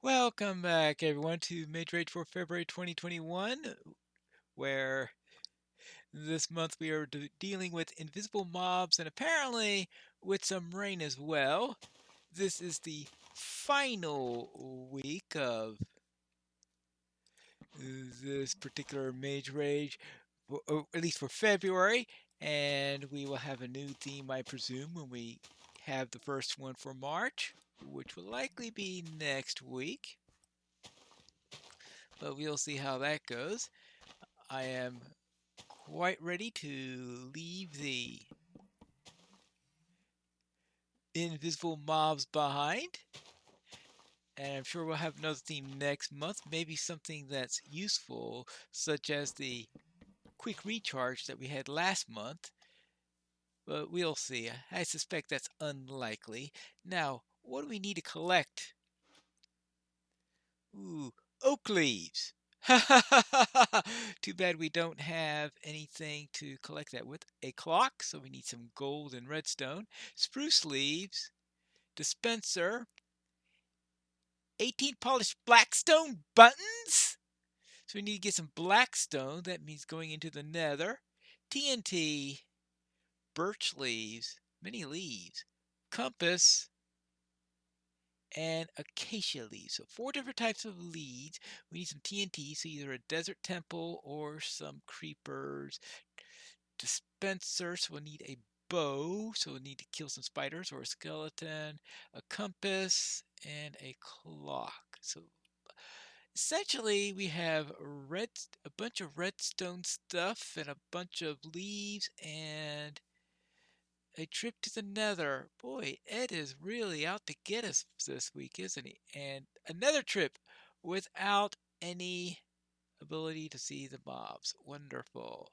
Welcome back, everyone, to Mage Rage for February 2021, where this month we are dealing with invisible mobs and apparently with some rain as well. This is the final week of this particular Mage Rage, or at least for February, and we will have a new theme, I presume, when we have the first one for March, which will likely be next week. But we'll see how that goes. I am quite ready to leave the invisible mobs behind. And I'm sure we'll have another theme next month. Maybe something that's useful, such as the quick recharge that we had last month. But we'll see. I suspect that's unlikely. Now, what do we need to collect? Ooh, oak leaves. Too bad we don't have anything to collect that with. A clock, so we need some gold and redstone. Spruce leaves. Dispenser. 18 polished blackstone buttons. So we need to get some blackstone. That means going into the nether. TNT. Birch leaves. Many leaves. Compass. And acacia leaves. So 4 different types of leads. We need some TNT, so either a desert temple or some creepers. Dispenser, so we'll need a bow, so we'll need to kill some spiders or a skeleton. A compass and a clock. So essentially we have a bunch of redstone stuff and a bunch of leaves and a trip to the nether. Boy, Ed is really out to get us this week, isn't he? And another trip without any ability to see the mobs. Wonderful.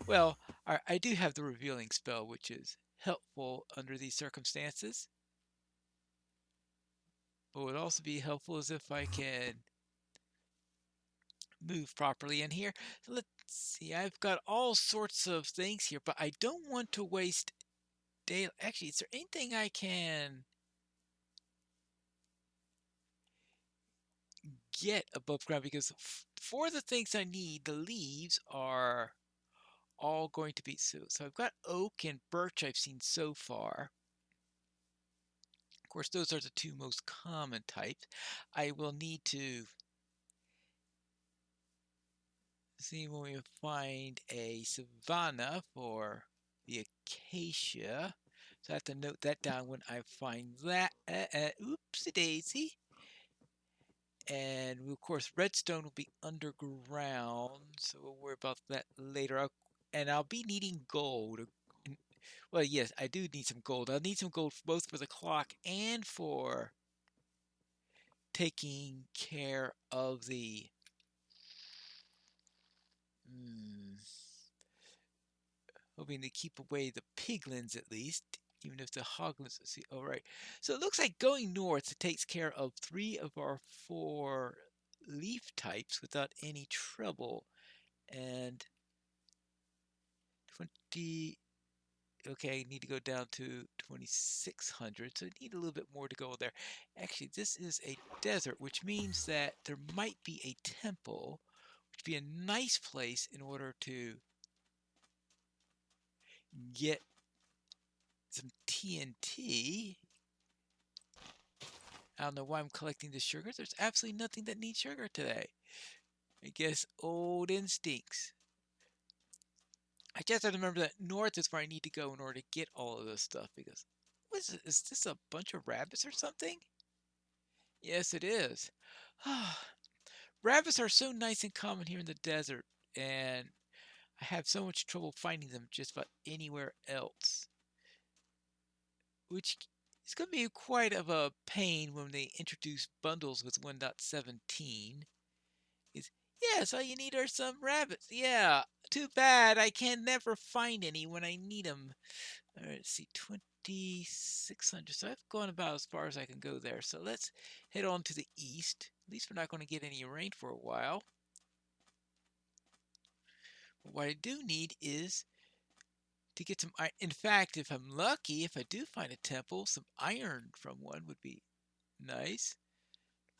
Well, I do have the revealing spell, which is helpful under these circumstances. What would also be helpful is if I can move properly in here. So let's see, I've got all sorts of things here, but I don't want to waste day. Actually, is there anything I can get above ground? Because for the things I need, the leaves are all going to be so I've got oak and birch I've seen so far. Of course, those are the two most common types. I will need to see when we find a savanna for the acacia. So I have to note that down when I find that. Oopsie daisy. And of course, redstone will be underground, so we'll worry about that later. And I'll be needing gold. Well, yes, I do need some gold. I'll need some gold both for the clock and for taking care of the hoping to keep away the piglins at least, even if the hoglins. Let's see. All right. So it looks like going north it takes care of 3 of our 4 leaf types without any trouble. And 20. Okay, I need to go down to 2600, so I need a little bit more to go there. Actually, this is a desert, which means that there might be a temple, which would be a nice place in order to get some TNT. I don't know why I'm collecting the sugar. There's absolutely nothing that needs sugar today. I guess old instincts. I just have to remember that north is where I need to go in order to get all of this stuff because what is, is this a bunch of rabbits or something? Yes, it is. Rabbits are so nice and common here in the desert, and I have so much trouble finding them just about anywhere else. Which is going to be quite of a pain when they introduce bundles with 1.17. Is yes, all you need are some rabbits. Yeah, too bad I can never find any when I need them. All right, let's see, 2600. So I've gone about as far as I can go there. So let's head on to the east. At least we're not going to get any rain for a while. But what I do need is to get some iron. In fact, if I'm lucky, if I do find a temple, some iron from one would be nice.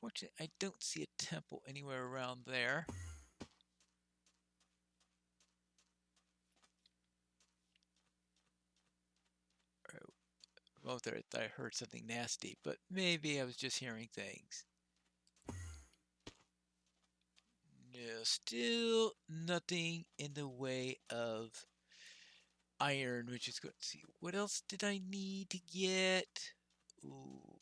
Fortunately, I don't see a temple anywhere around there. Well, there, I heard something nasty, but maybe I was just hearing things. No, still nothing in the way of iron, which is good. Let's see, what else did I need to get? Ooh,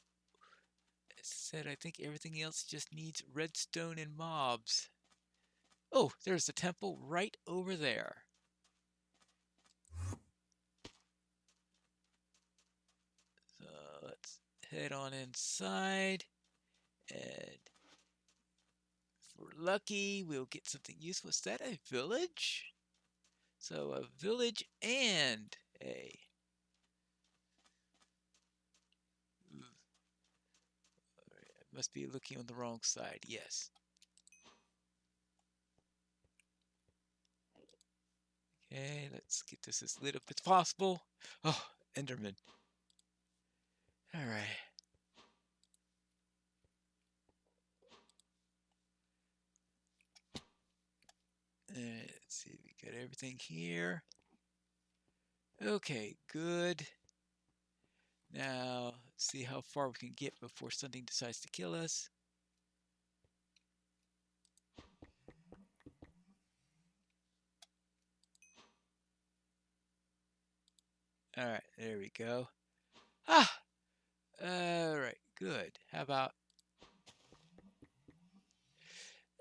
as I said, I think everything else just needs redstone and mobs. Oh, there's the temple right over there. So let's head on inside, and if we're lucky, we'll get something useful. Is that a village? So a village and a... I must be looking on the wrong side. Yes. Okay, let's get this as lit up as possible. Oh, Enderman. All right. Let's see, we got everything here. Okay, good. Now, let's see how far we can get before something decides to kill us. All right, there we go. Ah! All right, good. How about...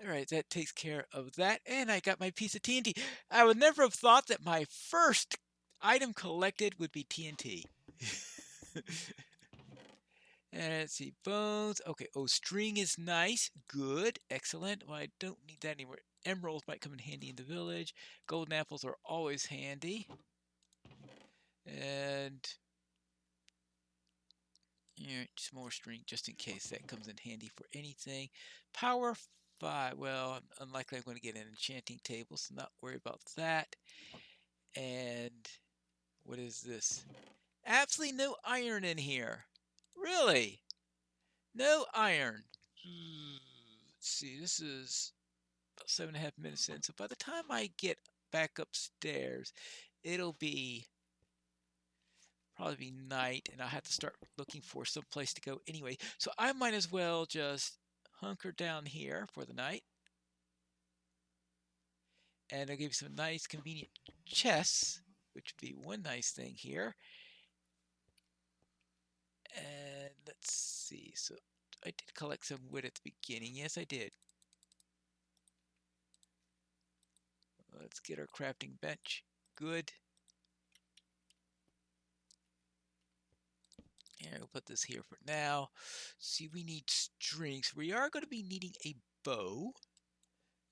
All right, that takes care of that. And I got my piece of TNT. I would never have thought that my first item collected would be TNT. And let's see, bones. Okay, oh, string is nice. Good, excellent. Well, I don't need that anymore. Emeralds might come in handy in the village. Golden apples are always handy. And yeah, just more string just in case that comes in handy for anything. Power 5. Well, I'm unlikely I'm going to get an enchanting table, so not worry about that. And what is this? Absolutely no iron in here. Really? No iron. Let's see, this is about 7.5 minutes in. So by the time I get back upstairs, it'll be probably be night, and I'll have to start looking for some place to go anyway. So I might as well just hunker down here for the night. And I'll give you some nice, convenient chests, which would be one nice thing here. And let's see. So I did collect some wood at the beginning. Yes, I did. Let's get our crafting bench. Good. And we'll put this here for now. See, we need strings. We are going to be needing a bow.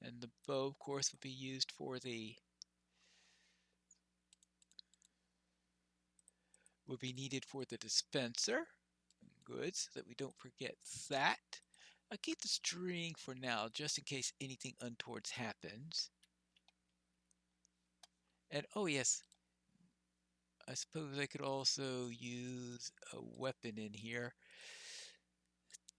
And the bow, of course, will be used for the... will be needed for the dispenser. Good, so that we don't forget that. I'll keep the string for now, just in case anything untoward happens. And, oh yes, I suppose I could also use a weapon in here.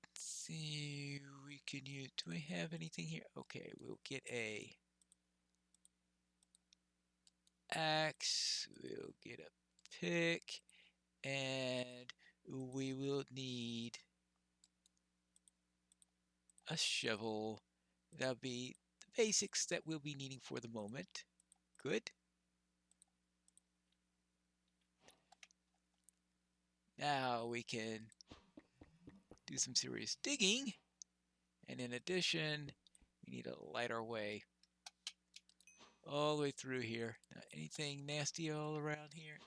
Let's see, we can use... do I have anything here? Okay, we'll get a axe, we'll get a pick, and we will need a shovel. That'll be the basics that we'll be needing for the moment. Good. Now we can do some serious digging. And in addition, we need to light our way all the way through here. Now, anything nasty all around here?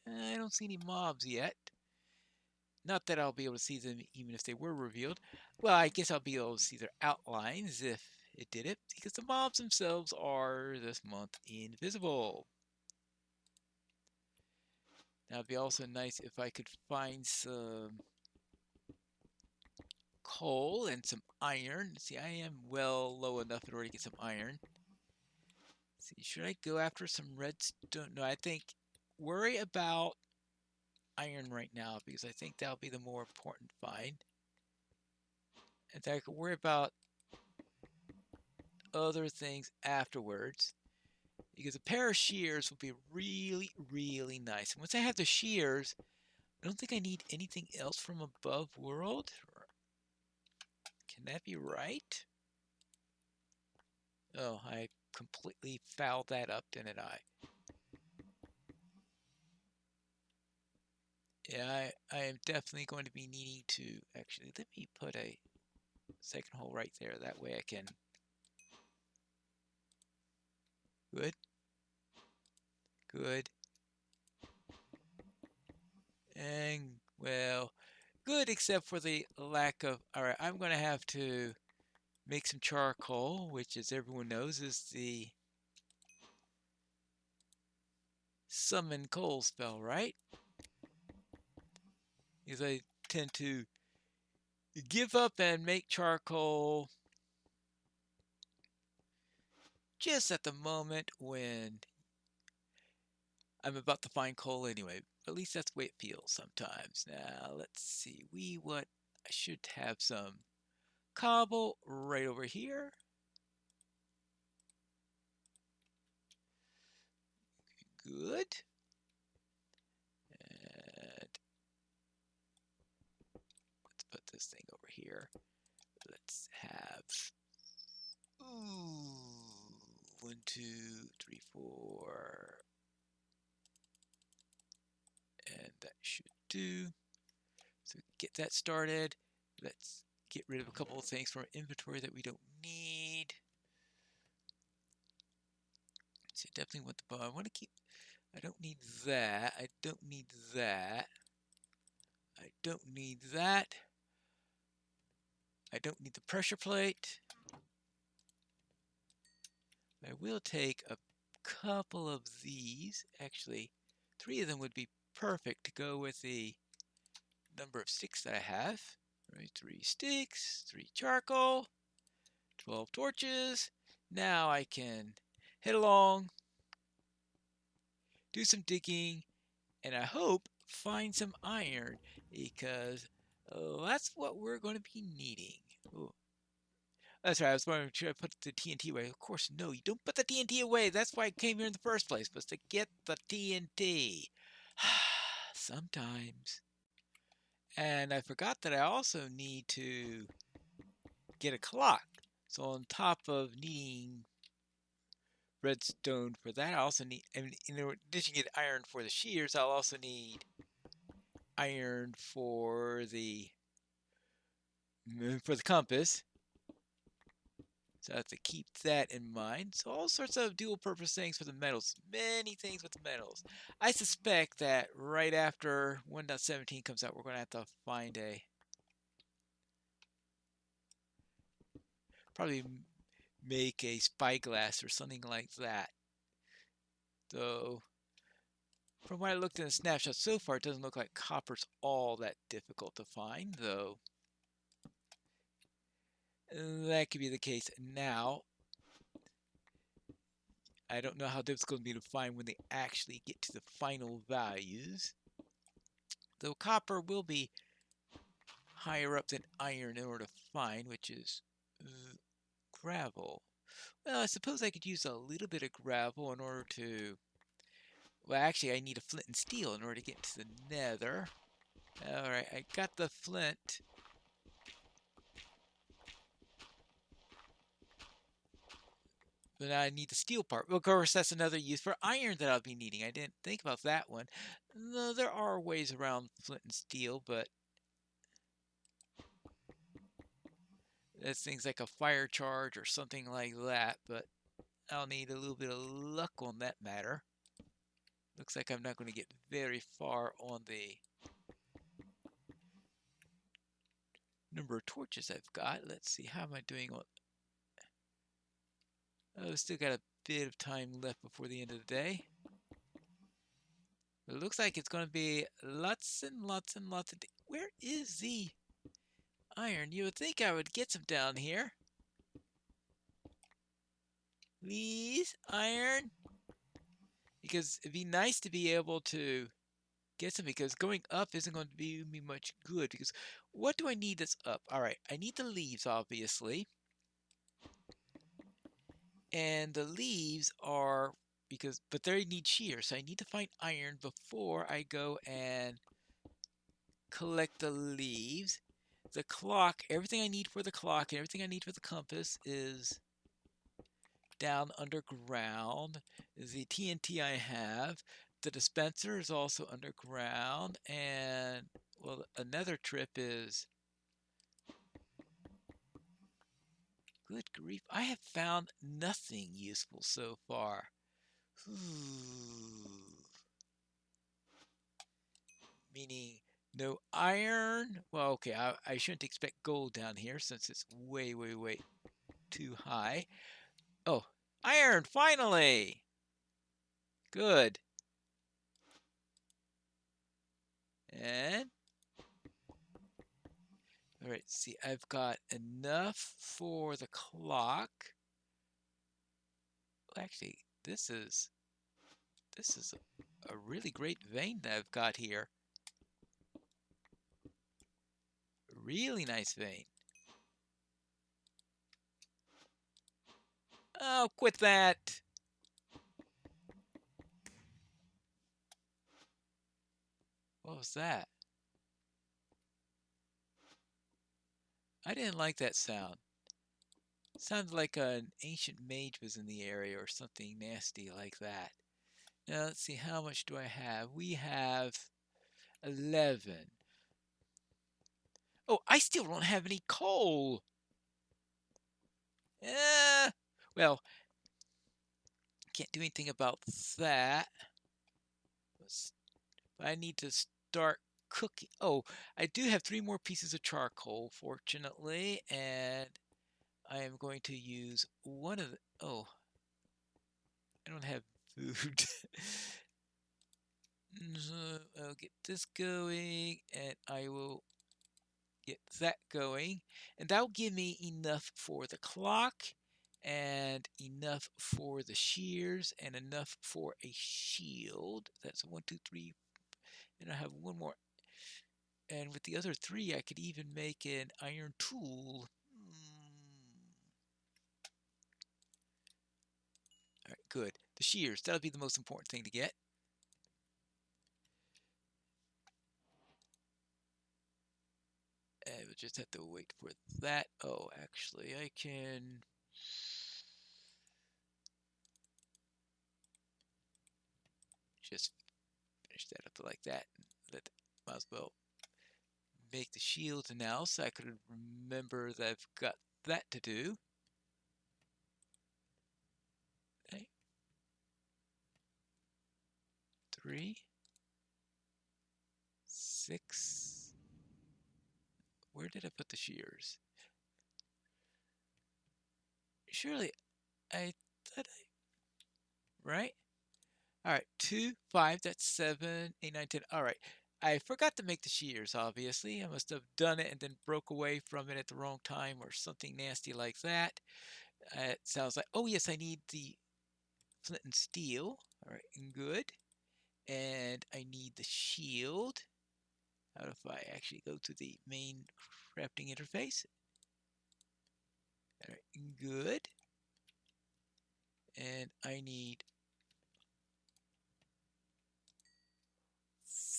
I don't see any mobs yet. Not that I'll be able to see them even if they were revealed. Well, I guess I'll be able to see their outlines if it did it, because the mobs themselves are this month invisible. Now it'd be also nice if I could find some coal and some iron. See, I am well low enough in order to get some iron. See, should I go after some redstone? No, I think worry about iron right now, because I think that'll be the more important find. And I can worry about other things afterwards. Because a pair of shears would be really, really nice. And once I have the shears, I don't think I need anything else from above world. Can that be right? Oh, I completely fouled that up, didn't I? Yeah, I am definitely going to be needing to... Actually, let me put a second hole right there. That way I can... Good. Good. And, well, good except for the lack of... Alright, I'm going to have to make some charcoal, which, as everyone knows, is the summon coal spell, right? Because I tend to give up and make charcoal just at the moment when I'm about to find coal anyway. At least that's the way it feels sometimes. Now, let's see. I should have some cobble right over here. Good. And let's put this thing over here. Let's have... Ooh, 1, 2, 3, 4. And that should do. So get that started. Let's get rid of a couple of things from our inventory that we don't need. So definitely want the bow. I want to keep... I don't need that. I don't need that. I don't need that. I don't need the pressure plate. I will take a couple of these. Actually, 3 of them would be perfect to go with the number of sticks that I have. Right, 3 sticks, 3 charcoal, 12 torches. Now I can head along, do some digging, and I hope find some iron, because that's what we're going to be needing. Ooh. That's right, I was wondering, should I put the TNT away? Of course, no, you don't put the TNT away. That's why I came here in the first place, was to get the TNT. Sometimes. And I forgot that I also need to get a clock. So on top of needing redstone for that, I also need, I mean, in addition to get iron for the shears, I'll also need iron for the compass. So I have to keep that in mind. So all sorts of dual purpose things for the metals. Many things with the metals. I suspect that right after 1.17 comes out, we're going to have to find probably make a spyglass or something like that. So from what I looked in the snapshot so far, it doesn't look like copper's all that difficult to find, though that could be the case now. I don't know how difficult it'll be to find when they actually get to the final values. Though copper will be higher up than iron in order to find, which is gravel. Well, I suppose I could use a little bit of gravel in order to... Well, actually, I need a flint and steel in order to get to the nether. Alright, I got the flint. But now I need the steel part. Well, of course, that's another use for iron that I'll be needing. I didn't think about that one. No, there are ways around flint and steel, but that's things like a fire charge or something like that. But I'll need a little bit of luck on that matter. Looks like I'm not going to get very far on the number of torches I've got. Let's see, how am I doing on... Oh, still got a bit of time left before the end of the day. It looks like it's going to be lots and lots and lots of... Where is the iron? You would think I would get some down here. Please, iron. Because it'd be nice to be able to get some, because going up isn't going to do me much good, because what do I need that's up? All right, I need the leaves, obviously. And the leaves are, but they need shear, so I need to find iron before I go and collect the leaves. The clock, everything I need for the clock and everything I need for the compass is down underground. The TNT I have. The dispenser is also underground. And, well, another trip is... Good grief, I have found nothing useful so far. Meaning no iron. Well, okay, I shouldn't expect gold down here since it's way, way, way too high. Oh, iron, finally! Good. And, all right, see, I've got enough for the clock. Well, actually, this is a really great vein that I've got here. Really nice vein. Oh, quit that. What was that? I didn't like that sound. Sounded like an ancient mage was in the area or something nasty like that. Now let's see, how much do I have? We have 11. Oh, I still don't have any coal. Well, can't do anything about that. I need to start cooking. Oh, I do have 3 more pieces of charcoal, fortunately, and I am going to use one of the... Oh, I don't have food. I'll get this going, and I will get that going, and that'll give me enough for the clock, and enough for the shears, and enough for a shield. That's 1, 2, 3, and I have one more. And with the other 3, I could even make an iron tool. All right, good. The shears, that'll be the most important thing to get. And we'll just have to wait for that. Oh, actually, I can... just finish that up like that. Might as well make the shields now so I could remember that I've got that to do. Okay. 3, 6. Where did I put the shears? Surely I thought right? All right, 2, 5, that's 7, 8, 9, 10. All right. I forgot to make the shears, obviously. I must have done it and then broke away from it at the wrong time or something nasty like that. It sounds like, oh yes, I need the flint and steel. All right, good. And I need the shield. How if I actually go to the main crafting interface? All right, good. And I need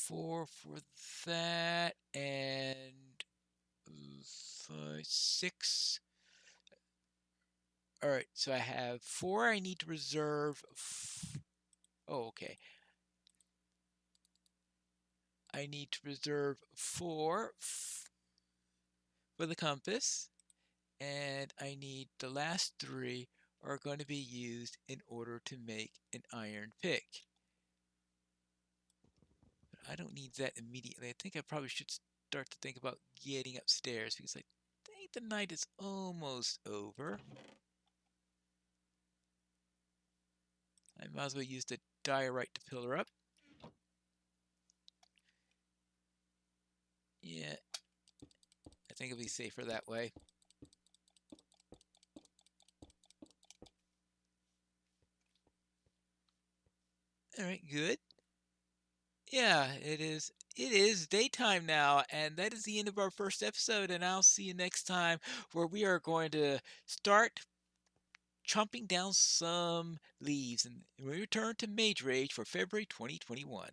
4 for that, and 5, 6. All right, so I have 4 I need to reserve. Oh, okay. I need to reserve 4 for the compass, and I need the last 3 are going to be used in order to make an iron pick. But I don't need that immediately. I think I probably should start to think about getting upstairs because I think the night is almost over. I might as well use the diorite to pillar up. Yeah, I think it'll be safer that way. All right, good. Yeah, Yeah, it is. It is daytime now, and that is the end of our first episode. And I'll see you next time, where we are going to start chomping down some leaves. And we return to Mage Rage for February 2021.